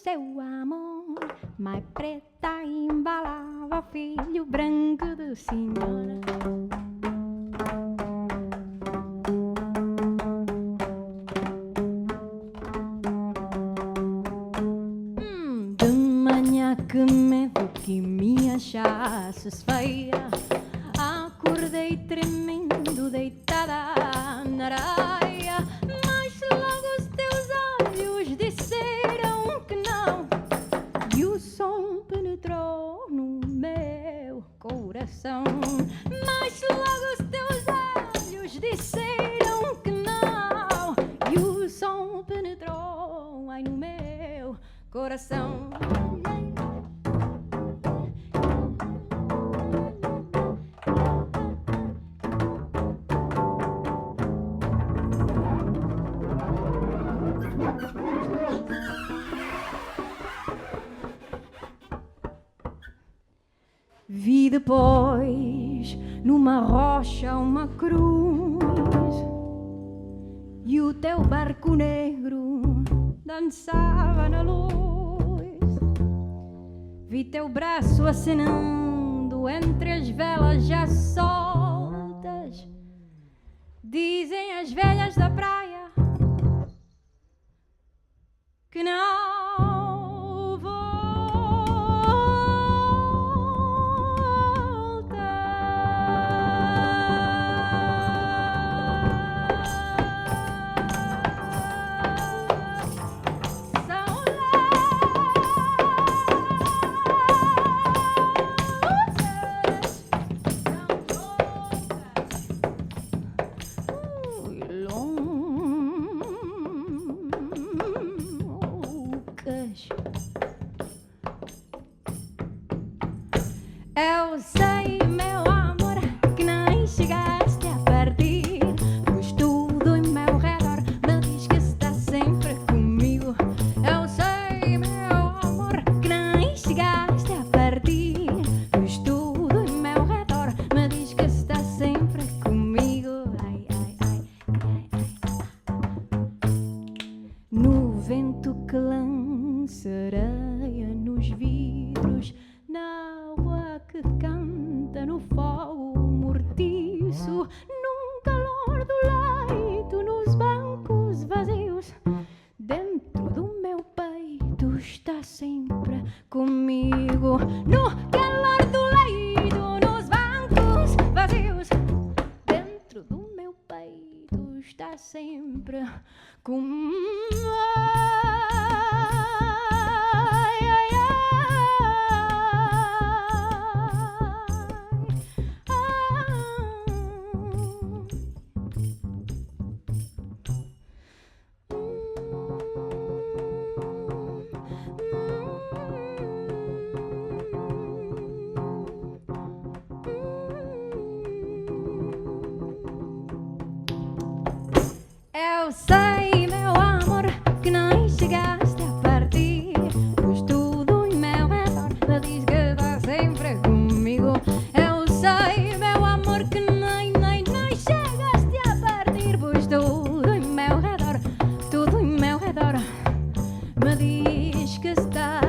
seu amor, mais preta embalava filho branco do senhor. De manhã que medo que me achasses feia, acordei tremendo deitada na areia, mas logo os teus olhos disseram que não, e o som penetrou no meu coração. Mas logo os teus olhos disseram que não, e o som penetrou ai, no meu coração. Vi depois numa rocha uma cruz e o teu barco negro dançava na luz. Vi teu braço acenando entre as velas já soltas. Dizem as velhas da praia que não eu sei, meu amor, que nem chegaste a partir, pois tudo em meu redor me diz que está sempre comigo. Eu sei, meu amor, que nem chegaste a partir, pois tudo em meu redor me diz que está sempre comigo. Ai, ai, ai, ai, ai. No vento que lança areia nos vidros, na água que canta no fogo mortiço, num calor do leito, nos bancos vazios, dentro do meu peito está sempre comigo. No calor do leito, nos bancos vazios, dentro do meu peito está sempre comigo. Eu sei, meu amor, que nem chegaste a partir, pois tudo em meu redor me diz que está sempre comigo. Eu sei, meu amor, que nem chegaste a partir, pois tudo em meu redor me diz que está